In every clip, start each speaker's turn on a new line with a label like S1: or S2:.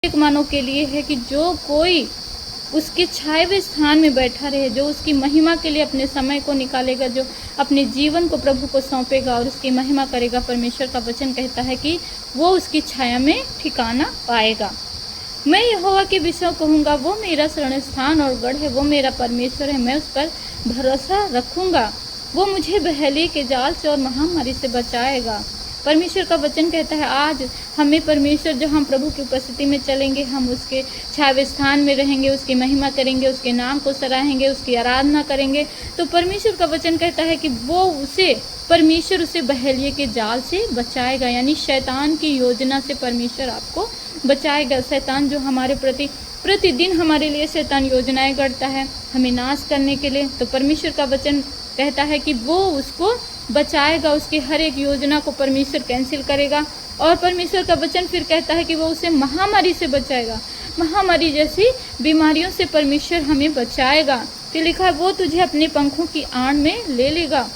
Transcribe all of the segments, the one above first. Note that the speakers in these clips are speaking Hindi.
S1: एक मानव के लिए है कि जो कोई उसके छाए हुए स्थान में बैठा रहे, जो उसकी महिमा के लिए अपने समय को निकालेगा, जो अपने जीवन को प्रभु को सौंपेगा और उसकी महिमा करेगा। परमेश्वर का वचन कहता है कि वो उसकी छाया में ठिकाना पाएगा। मैं यहोवा के विषय कहूँगा, वो मेरा शरण स्थान और गढ़ है, वो मेरा परमेश्वर है, मैं उस पर भरोसा रखूँगा। वो मुझे बहेलिए के जाल से और महामारी से बचाएगा। परमेश्वर का वचन कहता है आज हमें परमेश्वर, जो हम प्रभु की उपस्थिति में चलेंगे, हम उसके छावे स्थान में रहेंगे, उसकी महिमा करेंगे, उसके नाम को सराहेंगे, उसकी आराधना करेंगे, तो परमेश्वर का वचन कहता है कि वो परमेश्वर उसे बहेलिए के जाल से बचाएगा। यानी शैतान की योजना से परमेश्वर आपको बचाएगा। शैतान जो हमारे प्रति प्रतिदिन हमारे लिए शैतान योजनाएं गढ़ता है हमें नाश करने के लिए, तो परमेश्वर का वचन कहता है कि वो उसको बचाएगा, उसकी हर एक योजना को परमेश्वर कैंसिल करेगा। और परमेश्वर का वचन फिर कहता है कि वो उसे महामारी से बचाएगा, महामारी जैसी बीमारियों से परमेश्वर हमें बचाएगा। फिर लिखा है वो तुझे अपने पंखों की आड़ में ले लेगा।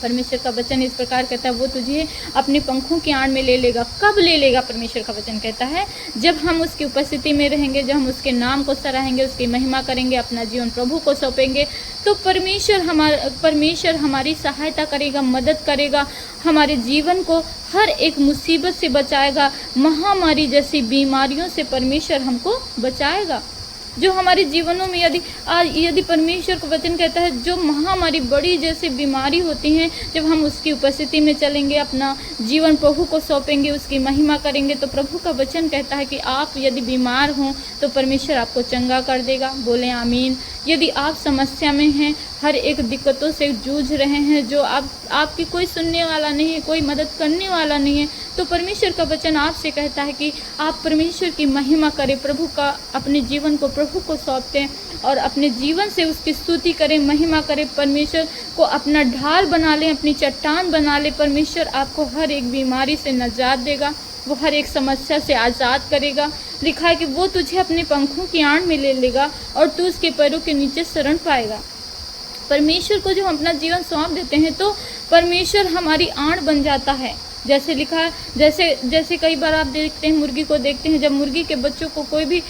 S1: परमेश्वर का वचन इस प्रकार कहता है वो तुझे अपने पंखों की आड़ में ले लेगा। कब ले लेगा? परमेश्वर का वचन कहता है जब हम उसकी उपस्थिति में रहेंगे, जब हम उसके नाम को सराहेंगे, उसकी महिमा करेंगे, अपना जीवन प्रभु को सौंपेंगे, तो परमेश्वर हमारी सहायता करेगा, मदद करेगा, हमारे जीवन को हर एक मुसीबत से बचाएगा। महामारी जैसी बीमारियों से परमेश्वर हमको बचाएगा। जो हमारे जीवनों में यदि परमेश्वर का वचन कहता है जो महामारी बड़ी जैसी बीमारी होती हैं, जब हम उसकी उपस्थिति में चलेंगे, अपना जीवन प्रभु को सौंपेंगे, उसकी महिमा करेंगे, तो प्रभु का वचन कहता है कि आप यदि बीमार हों तो परमेश्वर आपको चंगा कर देगा। बोले आमीन। यदि आप समस्या में हैं, हर एक दिक्कतों से जूझ रहे हैं, जो आपकी कोई सुनने वाला नहीं है, कोई मदद करने वाला नहीं है, तो परमेश्वर का वचन आपसे कहता है कि आप परमेश्वर की महिमा करें, प्रभु का अपने जीवन को प्रभु को सौंपते और अपने जीवन से उसकी स्तुति करें, महिमा करें, परमेश्वर को अपना ढाल बना लें, अपनी चट्टान बना लें। परमेश्वर आपको हर एक बीमारी से निजात देगा, वो हर एक समस्या से आज़ाद करेगा। लिखा है कि वो तुझे अपने पंखों की आड़ में ले लेगा और तू उसके पैरों के नीचे शरण पाएगा। परमेश्वर को जो हम अपना जीवन सौंप देते हैं तो परमेश्वर हमारी आड़ बन जाता है। जैसे लिखा है, जैसे कई बार आप देखते हैं, मुर्गी को देखते हैं, जब मुर्गी के बच्चों को कोई भी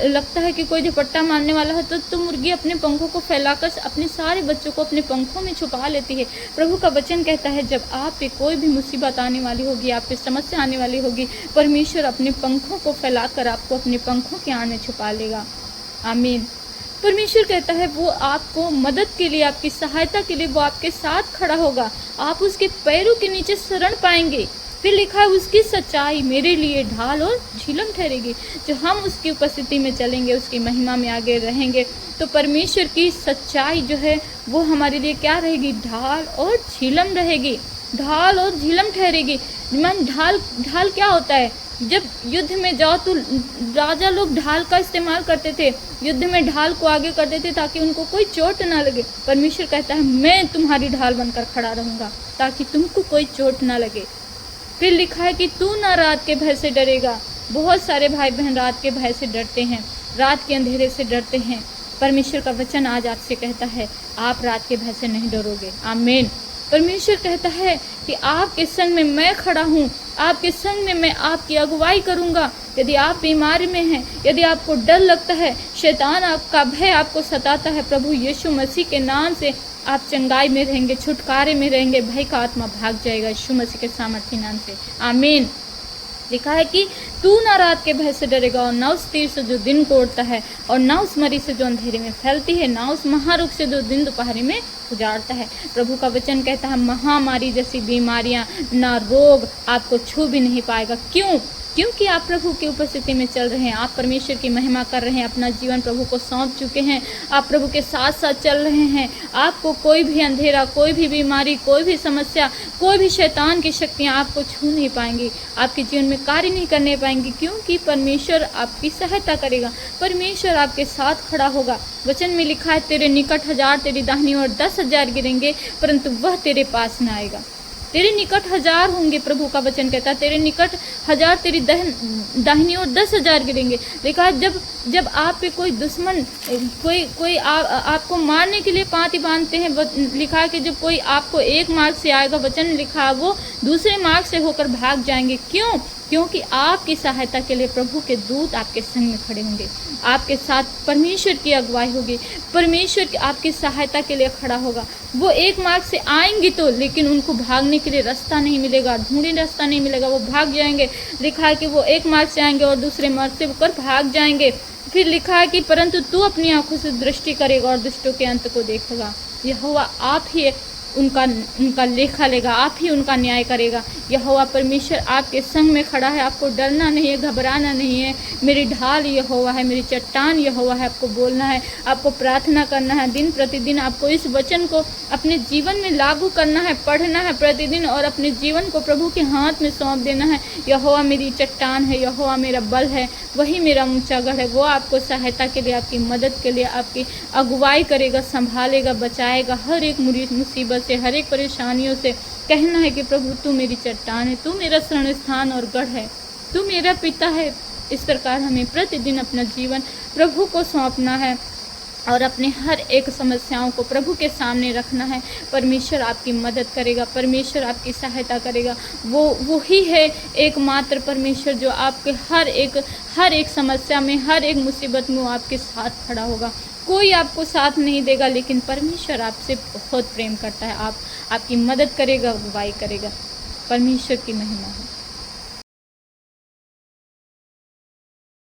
S1: लगता है कि कोई झपट्टा मारने वाला है तो मुर्गी अपने पंखों को फैलाकर अपने सारे बच्चों को अपने पंखों में छुपा लेती है। प्रभु का वचन कहता है जब आप पे कोई भी मुसीबत आने वाली होगी, आप पे समस्या आने वाली होगी, परमेश्वर अपने पंखों को फैलाकर आपको अपने पंखों की आड़ में छुपा लेगा। आमीन। परमेश्वर कहता है वो आपको मदद के लिए, आपकी सहायता के लिए वो आपके साथ खड़ा होगा, आप उसके पैरों के नीचे शरण पाएंगे। फिर लिखा है उसकी सच्चाई मेरे लिए ढाल और झिलम ठहरेगी। जो हम उसकी उपस्थिति में चलेंगे, उसकी महिमा में आगे रहेंगे, तो परमेश्वर की सच्चाई जो है वो हमारे लिए क्या रहेगी? ढाल और झिलम रहेगी, ढाल और झिलम ठहरेगी। मन ढाल क्या होता है? जब युद्ध में जाओ तो राजा लोग ढाल का इस्तेमाल करते थे, युद्ध में ढाल को आगे करते थे ताकि उनको कोई चोट ना लगे। परमेश्वर कहता है मैं तुम्हारी ढाल बनकर खड़ा रहूंगा ताकि तुमको कोई चोट ना लगे। फिर लिखा है कि तू ना रात के भय से डरेगा। बहुत सारे भाई बहन रात के भय से डरते हैं, रात के अंधेरे से डरते हैं। परमेश्वर का वचन आज आपसे कहता है आप रात के भय से नहीं डरोगे। आमीन। परमेश्वर कहता है कि आपके संग में मैं खड़ा हूँ, आपके संग में मैं आपकी अगुवाई करूँगा। यदि आप बीमारी में हैं, यदि आपको डर लगता है, शैतान आपका भय आपको सताता है, प्रभु यीशु मसीह के नाम से आप चंगाई में रहेंगे, छुटकारे में रहेंगे, भय का आत्मा भाग जाएगा यीशु मसीह के सामर्थी नाम से। आमीन। लिखा है कि तू ना रात के भय से डरेगा और ना उस तीर से जो दिन को उड़ता है और ना उस मरी से जो अंधेरे में फैलती है, ना उस महारोग से जो दिन दोपहर में उजाड़ता है। प्रभु का वचन कहता है महामारी जैसी बीमारियां, ना रोग आपको छू भी नहीं पाएगा। क्यों? क्योंकि आप प्रभु की उपस्थिति में चल रहे हैं, आप परमेश्वर की महिमा कर रहे हैं, अपना जीवन प्रभु को सौंप चुके हैं, आप प्रभु के साथ साथ चल रहे हैं। आपको कोई भी अंधेरा, कोई भी बीमारी, कोई भी समस्या, कोई भी शैतान की शक्तियाँ आपको छू नहीं पाएंगी, आपके जीवन में कार्य नहीं करने पाएंगी, क्योंकि परमेश्वर आपकी सहायता करेगा, परमेश्वर आपके साथ खड़ा होगा। वचन में लिखा है तेरे निकट 1000 तेरी दाहिनी और 10,000 गिरेंगे परंतु वह तेरे पास न आएगा। तेरे निकट 1000 होंगे, प्रभु का वचन कहता है तेरे निकट 1000 तेरी दाहिनी और 10,000 गिरेंगे। लिखा है जब आप पे कोई दुश्मन कोई आपको मारने के लिए पांति बांधते हैं, लिखा है कि जब कोई आपको एक मार्ग से आएगा, वचन लिखा है वो दूसरे मार्ग से होकर भाग जाएंगे। क्यों? क्योंकि आपकी सहायता के लिए प्रभु के दूत आपके संग में खड़े होंगे। आपके साथ परमेश्वर की अगुवाई होगी, परमेश्वर आपकी सहायता के लिए खड़ा होगा। वो एक मार्ग से आएंगी तो, लेकिन उनको भागने के लिए रास्ता नहीं मिलेगा, ढूंढे रास्ता नहीं मिलेगा, वो भाग जाएंगे। लिखा है कि वो एक मार्ग से आएंगे और दूसरे मार्ग से होकर भाग जाएंगे। फिर लिखा है कि परंतु तू अपनी आंखों से दृष्टि करेगा और दुष्टों के अंत को देखेगा। यहोवा आप ही उनका लेखा लेगा, आप ही उनका न्याय करेगा। यहोवा परमेश्वर आपके संग में खड़ा है, आपको डरना नहीं है, घबराना नहीं है। मेरी ढाल यहोवा है, मेरी चट्टान यहोवा है। आपको बोलना है, आपको प्रार्थना करना है, दिन प्रतिदिन आपको इस वचन को अपने जीवन में लागू करना है, पढ़ना है प्रतिदिन और अपने जीवन को प्रभु के हाथ में सौंप देना है। यहोवा मेरी चट्टान है, यहोवा मेरा बल है, वही मेरा ऊंचा गढ़ है। वो आपको सहायता के लिए, आपकी मदद के लिए, आपकी अगुवाई करेगा, संभालेगा, बचाएगा हर एक मुसीबत से, हर एक परेशानियों से। कहना है कि प्रभु तू मेरी चट्टान है, तू मेरा शरण स्थान और गढ़ है, तू मेरा पिता है। इस प्रकार हमें प्रतिदिन अपना जीवन प्रभु को सौंपना है और अपने हर एक समस्याओं को प्रभु के सामने रखना है। परमेश्वर आपकी मदद करेगा, परमेश्वर आपकी सहायता करेगा। वो ही है एकमात्र परमेश्वर जो आपके हर एक समस्या में, हर एक मुसीबत में वो आपके साथ खड़ा होगा। कोई आपको साथ नहीं देगा, लेकिन परमेश्वर आपसे बहुत प्रेम करता है। आपकी मदद करेगा, अगुवाई करेगा। परमेश्वर की महिमा हो।